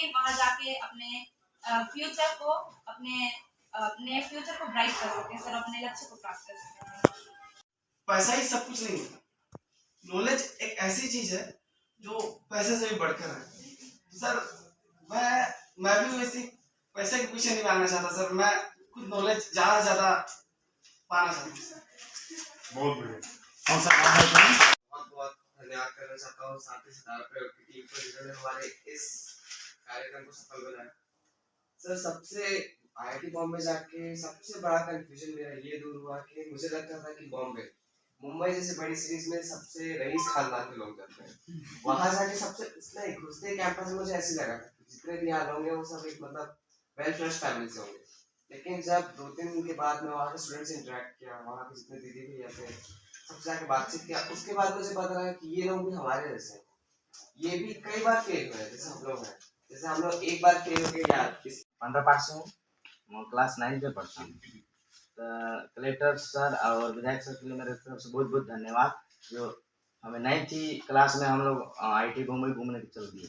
भी वहाँ जाके अपने फ्यूचर को अपने फ्यूचर को ब्राइट कर सके सर, अपने लक्ष्य को प्राप्त कर सके। पैसा ही सब कुछ नहीं है। नॉलेज एक ऐसी चीज है जो पैसे से भी बढ़कर है। सर मैं भी वैसे पैसे के पीछे नहीं भागना चाहता सर, मैं खुद नॉलेज ज्यादा पाना चाहता हूँ। बहुत बढ़िया। और सर बहुत धन्यवाद करना चाहता हूँ साथ ही साथ टीम को जिन्होंने हमारे इस कार्यक्रम को सफल बनाया। सर सबसे IIT बॉम्बे जाके सबसे बड़ा कंफ्यूजन मेरा ये दूर हुआ कि मुझे लगता था कि बॉम्बे मुंबई जैसे बड़ी सिटीज में सबसे रईस खानदान के लोग जाते हैं, वहां जाके सबसे नहीं घुसते कैंपस में मुझे ऐसे लगा था जितने भी यहाँ होंगे वो सब एक मतलब वेल फ्रेश फैमिली से होंगे। लेकिन जब 2-3 दिन के बाद मैं वहाँ के स्टूडेंट से इंटरेक्ट किया, वहाँ के जितने दीदी भैया थे सबसे जाके बातचीत किया, उसके बाद मुझे पता लगा कि ये लोग भी हमारे जैसे हैं, ये भी कई बार फेल हुए जैसे हम लोग हैं। जैसे हम लोग एक बार फेल हो गए यार 15 से हूँ, क्लास 9 में पढ़ता हूँ। तो कलेक्टर सर और विधायक सर के लिए मेरे तरफ से बहुत बहुत धन्यवाद, जो हमें 9th क्लास में हम लोग IIT बम्बई घूमने चल दिए।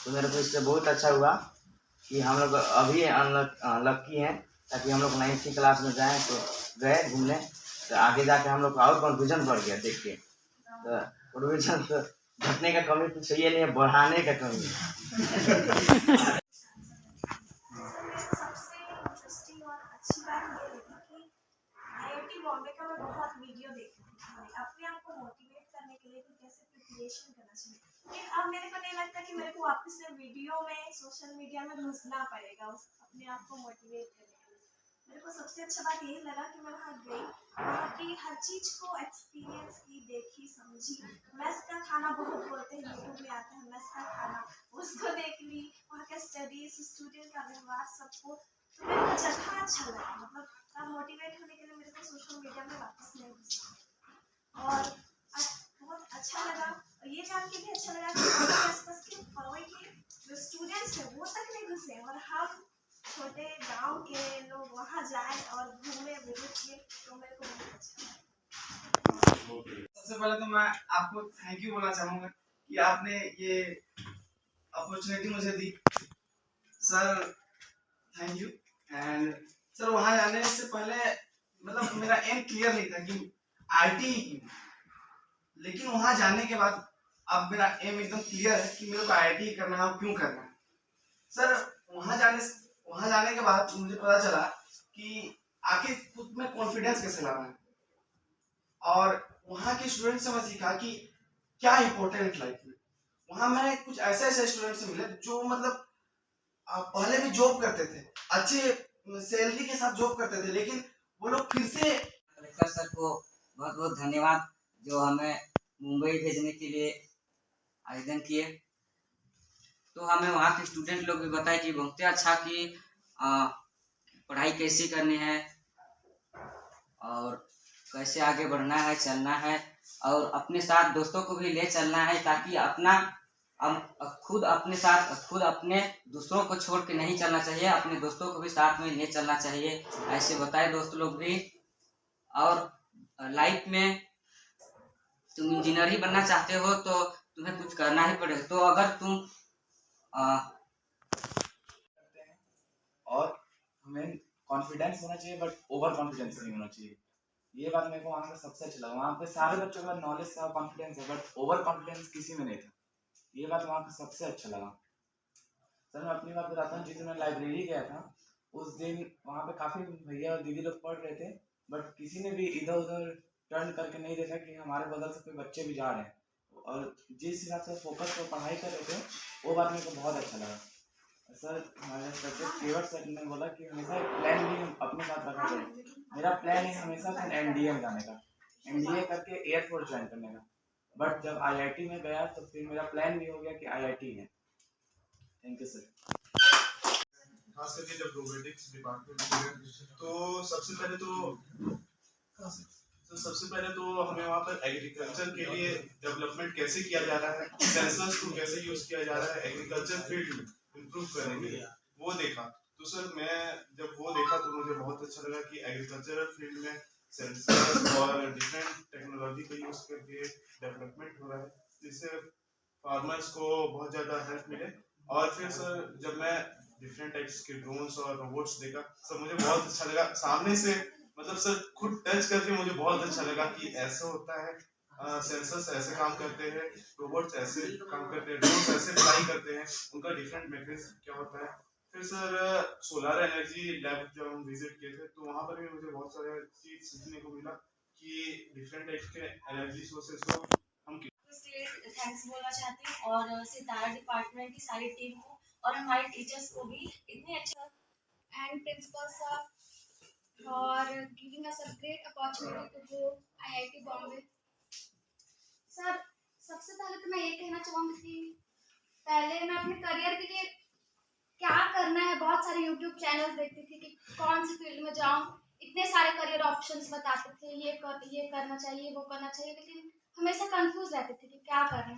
तो मेरे को इससे बहुत अच्छा हुआ कि हम लोग अभी लकी हैं, ताकि हम लोग 9th क्लास में जाएँ तो गए घूमने, तो आगे जाके हम लोग का और कॉन्फ्यूजन बढ़ गया देख के। तो कॉन्फ्यूजन तो घटने का कमी तो चाहिए नहीं है, बढ़ाने का कमी है। अच्छी बात ये लगी कि IIT बॉम्बे का मैं बहुत वीडियो देखी थी अपने आप को मोटिवेट करने के लिए कि कैसे प्रिपरेशन करना चाहिए। लेकिन अब मेरे को नहीं लगता कि मेरे को वापस से वीडियो में सोशल मीडिया में घुसना पड़ेगा उस अपने आप को मोटिवेट करने के लिए। मेरे को सबसे अच्छा बात यही लगा कि मैं वहाँ गई, वहाँ की हर चीज़ को एक्सपीरियंस की, देखी, समझी। मेस का खाना बहुत बोलते हैं, यूट्यूब में आता है मेस का खाना, उसको देख ली, वहाँ का स्टडीज, स्टूडेंट का व्यवहार, सबको। तो मेरे को जगह अच्छा लगा, मतलब अब मोटिवेट होने के लिए मेरे को सोशल मीडिया में वापस नहीं घुसना। और बहुत अच्छा लगा, और ये जान के भी अच्छा लगा कि हमारे आसपास के पड़ोस के जो स्टूडेंट्स हैं वो तक नहीं घुसे, और हम छोटे गांव के लोग वहाँ जाए और घूमे विजिट किए, तो मेरे को बहुत अच्छा लगा। सबसे पहले तो मैं आपको थैंक यू बोलना चाहूँगा कि आपने ये अपॉर्चुनिटी मुझे दी sir, thank you. And sir वहाँ जाने से पहले मतलब मेरा एम क्लियर नहीं था कि IIT ही क्यों, लेकिन वहाँ जाने के बाद अब मेरा एम एकदम क्लियर है कि मेरे को IIT ही करना है और क्यों करना है। सर वहाँ जाने के बाद मुझे पता चला कि आखिर खुद में कॉन्फिडेंस कैसे लाना है, और वहाँ के स्टूडेंट से मैं सीखा कि क्या इम्पोर्टेंट लाइफ में। वहाँ मैंने कुछ ऐसे स्टूडेंट से मिले जो मतलब पहले भी जॉब करते थे, अच्छे सैलरी के साथ जॉब करते थे, लेकिन वो लोग फिर से। कलेक्टर सर को बहुत बहुत धन्यवाद जो हमें मुंबई भेजने के लिए आवेदन किए। तो हमें वहाँ के स्टूडेंट लोग भी बताए कि बहुत अच्छा कि पढ़ाई कैसे करनी है और कैसे आगे बढ़ना है, चलना है, और अपने साथ दोस्तों को भी ले चलना है, ताकि अपना खुद अपने दूसरों को छोड़ के नहीं चलना चाहिए, अपने दोस्तों को भी साथ में ले चलना चाहिए, ऐसे बताए दोस्त लोग भी। और लाइफ में तुम इंजीनियर ही बनना चाहते हो तो तुम्हें कुछ करना ही पड़ेगा। तो अगर तुम और हमें कॉन्फिडेंस होना चाहिए, बट ओवर कॉन्फिडेंस नहीं होना चाहिए। ये बात मेरे को वहाँ पे सबसे अच्छा लगा। वहाँ पे सारे बच्चों का नॉलेज था, कॉन्फिडेंस है, बट ओवर कॉन्फिडेंस किसी में नहीं था। ये बात वहाँ पे सबसे अच्छा लगा। सर मैं अपनी बात बताता हूँ, जिस दिन मैं लाइब्रेरी गया था उस दिन वहाँ पे काफ़ी भैया और दीदी लोग पढ़ रहे थे, बट किसी ने भी इधर उधर टर्न करके नहीं देखा कि हमारे बगल से कोई बच्चे भी जा रहे हैं, और जिस हिसाब से फोकस पर पढ़ाई कर रहे थे वो बात मेरे को बहुत अच्छा लगा। सर हमारे सब्जेक्ट केवट सर ने बोला कि हमेशा एक प्लान भी अपने साथ रखना चाहिए। मेरा प्लान है हमेशा था NDA में जाने का, NDA करके एयरफोर्स ज्वाइन करने का, बट जब IIT में गया तो फिर मेरा प्लान भी हो गया कि IIT है। Thank you sir. खास करके जब रोबोटिक्स डिपार्टमेंट तो सबसे पहले तो हमें वहाँ पर एग्रीकल्चर के लिए डेवलपमेंट कैसे किया जा रहा है, सेंसर्स को कैसे यूज किया जा रहा है एग्रीकल्चर फील्ड में इम्प्रूव करने के लिए, वो देखा। तो सर मैं जब वो देखा तो मुझे बहुत अच्छा लगा कि एग्रीकल्चरल फील्ड में सेंसर्स और डिफरेंट टेक्नोलॉजी का यूज करके डेवलपमेंट हो रहा है, जिससे फार्मर्स को बहुत ज़्यादा हेल्प मिले और फिर सर जब मैं डिफरेंट टाइप्स के ड्रोन्स और रोबोट्स देखा सर मुझे बहुत अच्छा लगा सामने से, मतलब सर खुद टच करके मुझे बहुत अच्छा लगा कि ऐसा होता है, सेंसर्स ऐसे काम करते हैं, रोबोट्स ऐसे काम करते हैं, ड्रोन्स ऐसे फ्लाई करते हैं, उनका डिफरेंट मैकेनिज्म क्या होता है। फिर सर सोलर एनर्जी लैब जब हम विजिट किए थे तो वहाँ पर भी मुझे बहुत सारे चीज सीखने को मिला कि डिफरेंट टाइप्स के एनर्जी सोर्सेज को हम उसके लिए थैंक्स बोलना चाहती हूँ और सितारा डिपार्टमेंट की सारी टीम को और हमारे टीचर्स को भी इतने अच्छे and principal sir for giving us a great opportunity to go IIT Bombay. Sir सबसे पहले तो मैं ये कहना चाहूँगी कि पहले मैं अपने करियर के लिए क्या करना है बहुत सारे यूट्यूब चैनल्स देखती थी कि कौन सी फील्ड में जाऊँ, इतने सारे करियर ऑप्शंस बताते थे, ये करना चाहिए, वो करना चाहिए, लेकिन हमेशा कंफ्यूज रहते थे कि क्या करना।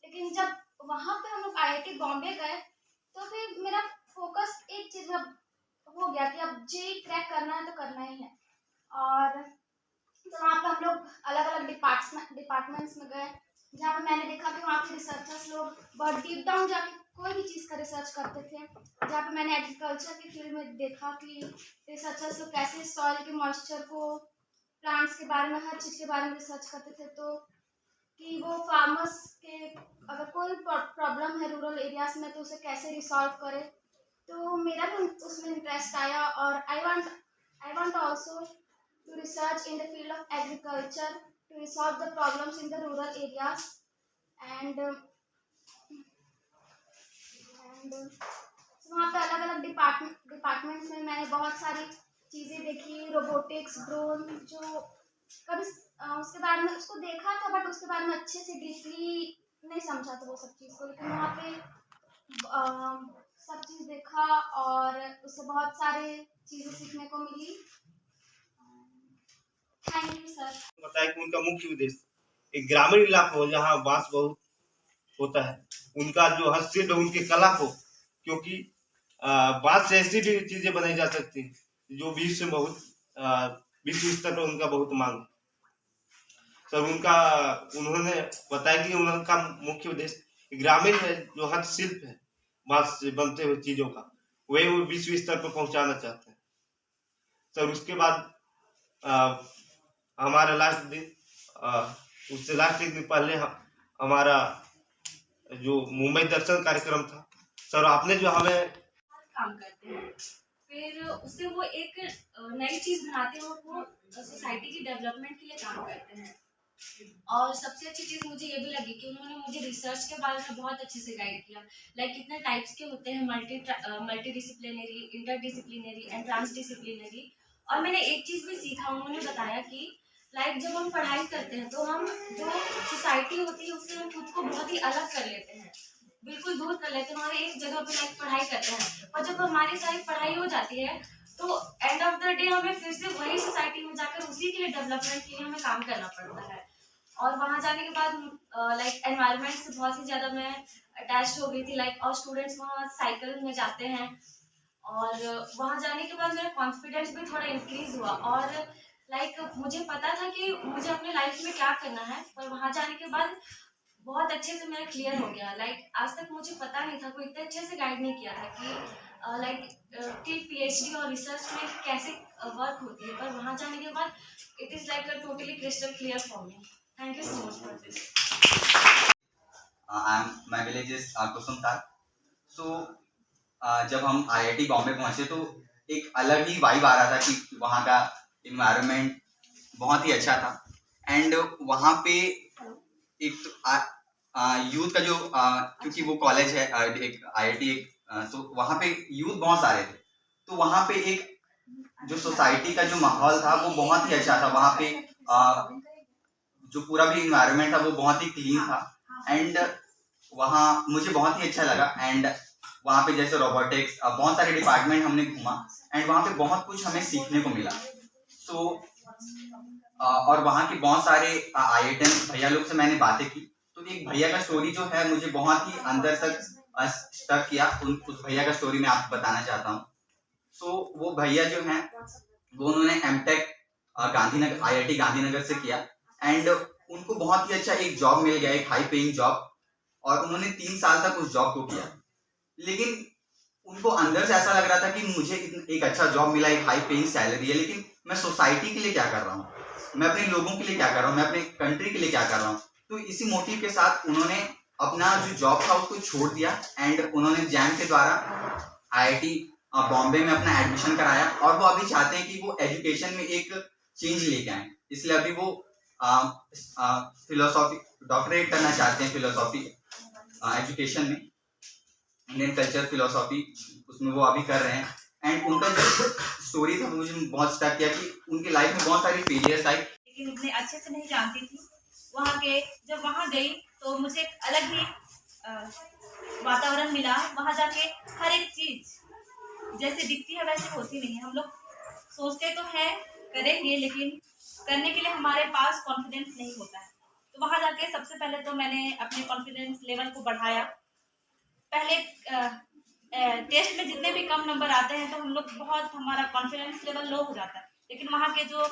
लेकिन जब वहाँ पे हम लोग IIT बॉम्बे गए तो फिर मेरा फोकस एक चीज़ में हो गया कि अब जेईई क्रैक करना है तो करना ही है। और तो वहाँ पे हम लोग अलग अलग डिपार्टमेंट्स में गए जहाँ पे मैंने देखा कि वहाँ के रिसर्चर्स लोग बहुत डीप डाउन जाके कोई भी चीज़ का रिसर्च करते थे। जहाँ पे मैंने एग्रीकल्चर की फील्ड में देखा कि रिसर्चर्स लोग कैसे सॉइल के मॉइस्चर को, प्लांट्स के बारे में, हर चीज़ के बारे में रिसर्च करते थे, तो कि वो फार्मर्स के अगर कोई प्रॉब्लम है रूरल एरियाज में तो उसे कैसे रिसॉल्व करे। तो मेरा भी उसमें इंटरेस्ट आया और I want also to research in the field of agriculture to resolve the problems in the rural areas and वहाँ पे अलग अलग डिपार्टमेंट्स में मैंने बहुत सारी चीज़ें देखी, रोबोटिक्स, ड्रोन, जो कभी उसके बारे में उसको देखा था बट उसके बारे में अच्छे से डीपली नहीं समझा था वो सब चीज़ को, लेकिन वहाँ पे सब चीज़ देखा और उससे बहुत सारे चीज़ें सीखने को मिली। Thank you sir. बताया कि उनका मुख्य उद्देश्य एक ग्रामीण इलाका हो जहाँ बांस बहुत होता है, उनका जो हस्तशिल्प उनकी कला को, क्योंकि बांस से ऐसी भी चीजें बनाई जा सकती है जो विश्व स्तर पर उनका बहुत मांग है। सर उन्होंने बताया कि उनका मुख्य उद्देश्य ग्रामीण जो हस्तशिल्प है बांस से बनते हुए चीजों का, वही वो विश्व स्तर पर पहुंचाना चाहते हैं। सर उसके बाद हमारा लास्ट दिन, उससे लास्ट एक दिन पहले हमारा जो मुंबई दर्शन कार्यक्रम था, सर आपने जो हमें काम करते हैं, फिर उससे वो एक नई चीज़ बनाते हैं और वो सोसाइटी की डेवलपमेंट के लिए काम करते हैं। और सबसे अच्छी चीज़ मुझे ये भी लगी कि उन्होंने मुझे रिसर्च के बारे में बहुत अच्छे से गाइड किया, लाइक कितने टाइप्स के होते हैं, multi disciplinary, interdisciplinary and transdisciplinary. और मैंने एक चीज़ भी सीखा, उन्होंने बताया कि लाइक जब हम पढ़ाई करते हैं तो हम जो सोसाइटी होती है उससे हम खुद को बहुत ही अलग कर लेते हैं, बिल्कुल दूर कर लेते हैं, हमारे एक जगह पे लाइक पढ़ाई करते हैं, और जब हमारी सारी पढ़ाई हो जाती है तो एंड ऑफ द डे हमें फिर से वही सोसाइटी में जाकर उसी के लिए डेवलपमेंट के लिए हमें काम करना पड़ता है। और वहाँ जाने के बाद लाइक एनवायरनमेंट से बहुत ही ज़्यादा मैं अटैच हो गई थी, लाइक और स्टूडेंट्स वहाँ साइकिल में जाते हैं, और वहाँ जाने के बाद मेरा कॉन्फिडेंस भी थोड़ा इंक्रीज हुआ, और लाइक मुझे पता था कि मुझे अपने लाइफ में क्या करना है, पर वहाँ जाने के बाद बहुत अच्छे से मेरा क्लियर हो गया। लाइक आज तक मुझे पता नहीं था, कोई इतने अच्छे से गाइड नहीं किया था कि लाइक कि PhD और रिसर्च में कैसे वर्क होती है, पर वहाँ जाने के बाद it is like a totally crystal clear for me. Thank you so much for this. My village is Kusumtal. सो जब हम IIT बॉम्बे पहुँचे तो एक अलग ही वाइब आ रहा था कि वहाँ का इन्वायरमेंट बहुत ही अच्छा था। एंड वहाँ पे एक यूथ का जो क्योंकि वो कॉलेज है एक IIT तो वहाँ पे यूथ बहुत सारे थे, तो वहाँ पे एक जो सोसाइटी का जो माहौल था वो बहुत ही अच्छा था। वहाँ पे जो पूरा भी इन्वायरमेंट था वो बहुत ही क्लीन था, एंड वहाँ मुझे बहुत ही अच्छा लगा। एंड वहाँ पे जैसे रोबोटिक्स बहुत सारे डिपार्टमेंट हमने घूमा, एंड वहाँ पे बहुत कुछ हमें सीखने को मिला। तो और वहाँ के बहुत सारे IITians भैया लोग से मैंने बातें की, तो एक भैया का स्टोरी जो है मुझे बहुत ही अंदर तक स्टक किया। उस भैया का स्टोरी मैं आपको बताना चाहता हूँ। सो वो भैया जो हैं वो उन्होंने M.Tech गांधीनगर IIT गांधीनगर से किया, एंड उनको बहुत ही अच्छा एक जॉब मिल गया, एक हाई पेइंग जॉब, और उन्होंने 3 साल तक उस जॉब को किया। लेकिन उनको अंदर से ऐसा लग रहा था कि मुझे एक अच्छा जॉब मिला, एक हाई पेइंग सैलरी है, लेकिन मैं सोसाइटी के लिए क्या कर रहा हूँ, मैं अपने लोगों के लिए क्या कर रहा हूँ, मैं अपने कंट्री के लिए क्या कर रहा हूँ। तो इसी मोटिव के साथ उन्होंने अपना जो जॉब था उसको छोड़ दिया एंड उन्होंने जैम के द्वारा IIT बॉम्बे में अपना एडमिशन कराया और वो अभी चाहते हैं कि वो एजुकेशन में एक चेंज लेके आए। इसलिए अभी वो फिलोसॉफी डॉक्टरेट करना चाहते हैं फिलोसॉफी एजुकेशन में, इंडियन कल्चर फिलोसॉफी, उसमें वो अभी कर रहे हैं। एंड उनका जो स्टोरी था मुझे बहुत स्टक किया कि उनकी लाइफ में बहुत सारी फेलियर्स आई, लेकिन इतने अच्छे से नहीं जानती थी वहाँ के। जब वहाँ गई तो मुझे एक अलग ही वातावरण मिला। वहाँ जाके हर एक चीज़ जैसे दिखती है वैसे होती नहीं है। हम लोग सोचते तो हैं करेंगे, लेकिन करने के लिए हमारे पास कॉन्फिडेंस नहीं होता है। तो वहाँ जाके सबसे पहले तो मैंने अपने कॉन्फिडेंस लेवल को बढ़ाया। पहले टेस्ट में जितने भी कम नंबर आते हैं तो हम लोग बहुत, हमारा कॉन्फिडेंस लेवल लो हो जाता है। लेकिन वहाँ के जो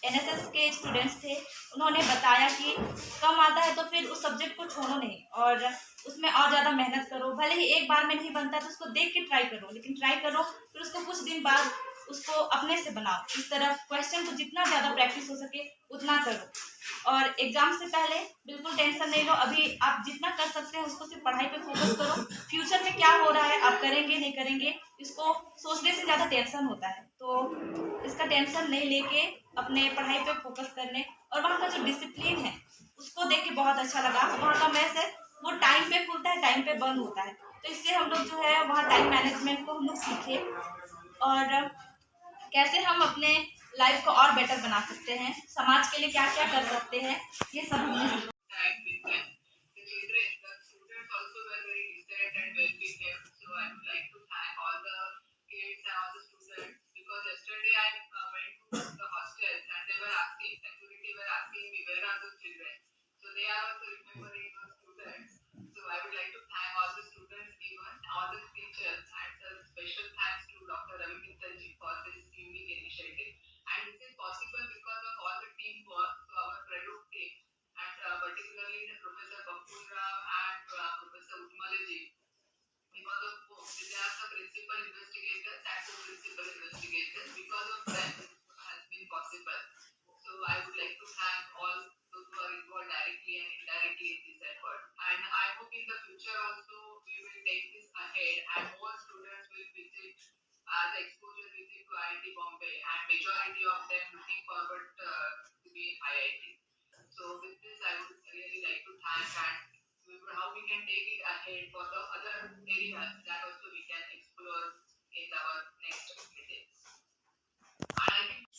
NSS के स्टूडेंट्स थे उन्होंने बताया कि कम आता है तो फिर उस सब्जेक्ट को छोड़ो नहीं और उसमें और ज़्यादा मेहनत करो। भले ही एक बार में नहीं बनता तो उसको देख के ट्राई करो, लेकिन ट्राई करो फिर उसको कुछ दिन बाद उसको अपने से बनाओ। इस तरह क्वेश्चन को जितना ज़्यादा प्रैक्टिस हो सके उतना करो और एग्जाम से पहले बिल्कुल टेंशन नहीं लो। अभी आप जितना कर सकते हैं उसको सिर्फ पढ़ाई पे फोकस करो। फ्यूचर में क्या हो रहा है, आप करेंगे नहीं करेंगे, इसको सोचने से ज़्यादा टेंशन होता है। तो इसका टेंशन नहीं लेके अपने पढ़ाई पे फोकस करने, और वहाँ का जो डिसिप्लिन है उसको देख के बहुत अच्छा लगा। वहाँ का मैथ है वो टाइम पे खुलता है, टाइम पे बंद होता है। तो इससे हम लोग जो है वहाँ टाइम मैनेजमेंट को हम लोग सीखे और कैसे हम अपने लाइफ को और बेटर बना सकते हैं, समाज के लिए क्या क्या कर सकते हैं, ये सब हमने सीखा।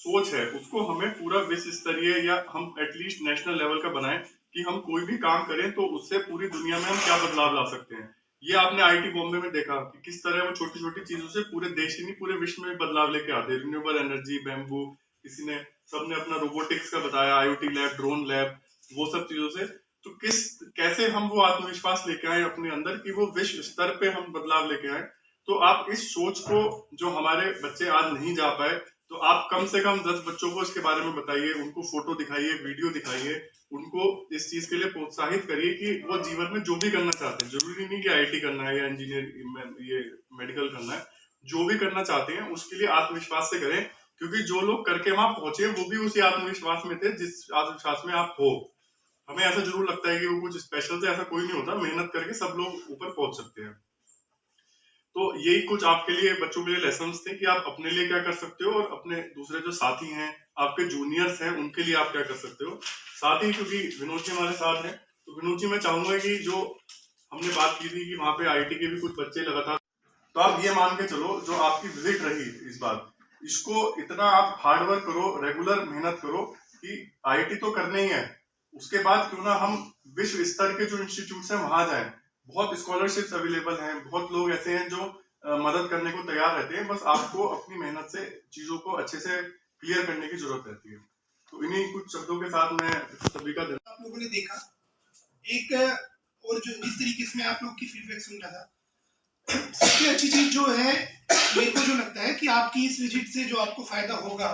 सोच है उसको हमें पूरा विश्व स्तरीय या हम एटलीस्ट नेशनल लेवल का बनाएं कि हम कोई भी काम करें तो उससे पूरी दुनिया में हम क्या बदलाव ला सकते हैं। ये आपने IIT बॉम्बे में देखा कि किस तरह वो छोटी छोटी चीजों से पूरे देश ही नहीं पूरे विश्व में बदलाव लेके आते हैं। रिन्यूएबल एनर्जी, बैम्बू, किसी ने सबने अपना रोबोटिक्स का बताया, IoT लैब, ड्रोन लैब, वो सब चीजों से। तो कैसे हम वो आत्मविश्वास लेके आए अपने अंदर कि वो विश्व स्तर पे हम बदलाव लेके आए। तो आप इस सोच को, जो हमारे बच्चे आज नहीं जा पाए, तो आप कम से कम 10 बच्चों को इसके बारे में बताइए, उनको फोटो दिखाइए, वीडियो दिखाइए, उनको इस चीज के लिए प्रोत्साहित करिए कि वो जीवन में जो भी करना चाहते हैं, जरूरी नहीं कि IIT करना है या इंजीनियर ये मेडिकल करना है, जो भी करना चाहते हैं उसके लिए आत्मविश्वास से करें। क्योंकि जो लोग करके वहां पहुंचे वो भी उसी आत्मविश्वास में थे जिस आत्मविश्वास में आप हो। हमें ऐसा जरूर लगता है कि वो कुछ स्पेशल से, ऐसा कोई नहीं होता। मेहनत करके सब लोग ऊपर पहुंच सकते हैं। तो यही कुछ आपके लिए, बच्चों के लिए लेसन्स थे कि आप अपने लिए क्या कर सकते हो और अपने दूसरे जो साथी हैं, आपके जूनियर्स हैं, उनके लिए आप क्या कर सकते हो। साथ ही क्योंकि विनोद जी हमारे साथ हैं, तो विनोद जी मैं चाहूंगा कि जो हमने बात की थी कि वहां पे IIT के भी कुछ बच्चे लगातार, तो आप ये मान के चलो जो आपकी विजिट रही इस बार, इसको इतना आप हार्डवर्क करो, रेगुलर मेहनत करो कि IIT तो करना ही है, उसके बाद क्यों ना हम विश्व स्तर के जो इंस्टीट्यूट हैं वहां जाएं। बहुत स्कॉलरशिप्स अवेलेबल हैं, बहुत लोग ऐसे हैं जो मदद करने को तैयार रहते हैं। बस आपको अपनी मेहनत से चीजों को अच्छे से क्लियर करने की जरूरत रहती है। तो इन्हीं कुछ शब्दों के साथ मैं सभी का आप लोगों ने देखा एक, और जो जिस तरीके से मैं आप लोग की फीडबैक सुन रहा था, सबसे अच्छी चीज जो है मेरे को जो लगता है कि आपकी इस विजिट से जो आपको फायदा होगा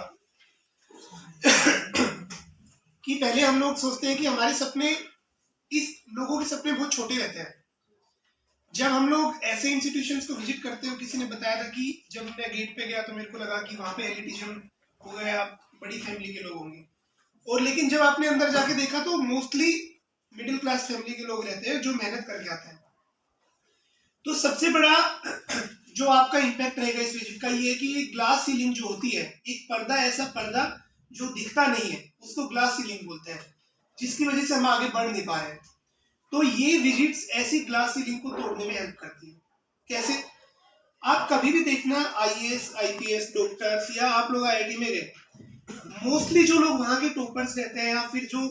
कि पहले हम लोग सोचते हैं कि हमारे सपने, इस लोगों के सपने बहुत छोटे रहते हैं। जब हम लोग ऐसे इंस्टीट्यूशंस को विजिट करते हो, किसी ने बताया था कि जब मैं गेट पे गया तो मेरे को लगा कि वहाँ पे एलिटिज्म हो गया, बड़ी फैमिली के लोग होंगे, और लेकिन जब आपने अंदर जाके देखा तो मोस्टली मिडिल क्लास फैमिली के लोग रहते हैं जो मेहनत करके आते हैं। तो सबसे बड़ा जो आपका इम्पैक्ट रहेगा इस विजिट का ये है कि ये ग्लास सीलिंग जो होती है, एक पर्दा, ऐसा पर्दा जो दिखता नहीं है उसको ग्लास सीलिंग बोलते हैं, जिसकी वजह से हम आगे बढ़ नहीं पा रहे हैं। तो ये विजिट्स ऐसी ग्लास सीलिंग को तोड़ने में हेल्प करती है। कैसे? आप कभी भी देखना IAS IPS डॉक्टर्स या आप लोग IIT में गए, मोस्टली जो लोग वहाँ के टॉपर्स रहते हैं या फिर जो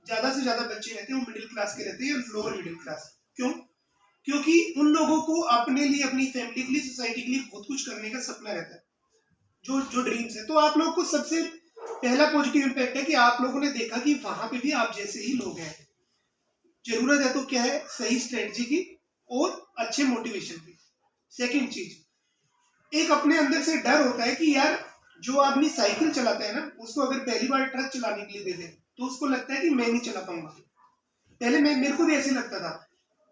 ज्यादा से ज्यादा बच्चे रहते हैं वो मिडिल क्लास के रहते हैं या लोअर मिडिल क्लास। क्यों? क्योंकि उन लोगों को अपने लिए, अपनी फैमिली के लिए, सोसाइटी के लिए बहुत कुछ करने का सपना रहता है, जो ड्रीम्स है। तो आप लोग को सबसे पहला पॉजिटिव इम्पैक्ट है कि आप लोगों ने देखा कि वहां पे भी आप जैसे ही लोग हैं। जरूरत है तो क्या है, सही स्ट्रेटजी की और अच्छे मोटिवेशन की। सेकंड चीज, एक अपने अंदर से डर होता है कि यार जो आदमी साइकिल चलाता है ना, उसको अगर पहली बार ट्रक चलाने के लिए दे दे तो उसको लगता है कि मैं नहीं चला पाऊंगा। पहले मेरे को भी ऐसे लगता था।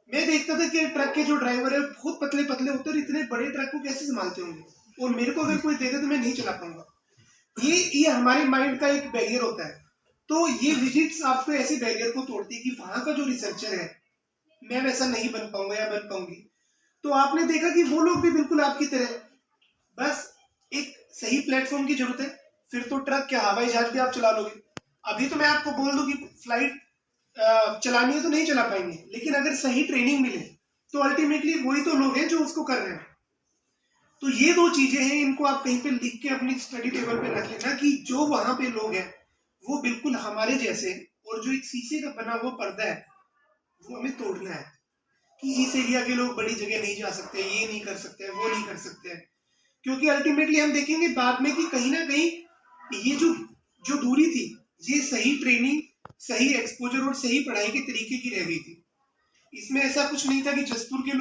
मैं देखता था कि ट्रक के जो ड्राइवर है बहुत पतले पतले होते हैं, इतने बड़े ट्रक को कैसे संभालते होंगे, और मेरे को अगर कोई दे दे तो मैं नहीं चला पाऊंगा। ये हमारे माइंड का एक बैरियर होता है। तो ये विजिट्स आपको ऐसे बैरियर को तोड़ती है कि वहां का जो रिसर्चर है, मैं वैसा नहीं बन पाऊंगा या बन पाऊंगी। तो आपने देखा कि वो लोग भी बिल्कुल आपकी तरह, बस एक सही प्लेटफॉर्म की जरूरत है, फिर तो ट्रक क्या हवाई जहाज भी आप चला लोगे। अभी तो मैं आपको बोल दूं कि फ्लाइट चलानी है तो नहीं चला पाएंगे, लेकिन अगर सही ट्रेनिंग मिले तो अल्टीमेटली वही तो लोग हैं जो उसको कर रहे हैं। तो ये दो चीजें हैं, इनको आप कहीं पे लिख के अपनी स्टडी टेबल पे रख लेना कि जो वहां पे लोग हैं वो बिल्कुल हमारे जैसे, और जो एक शीशे का बना हुआ पर्दा है वो हमें तोड़ना है कि इस एरिया के लोग बड़ी जगह नहीं जा सकते, ये नहीं कर सकते, वो नहीं कर सकते। क्योंकि अल्टीमेटली हम देखेंगे बाद में कि कहीं ना कहीं ये जो दूरी थी, ये सही ट्रेनिंग, सही एक्सपोजर और सही पढ़ाई के तरीके की रह गई थी। इसमें ऐसा कुछ नहीं था कि जसपुर के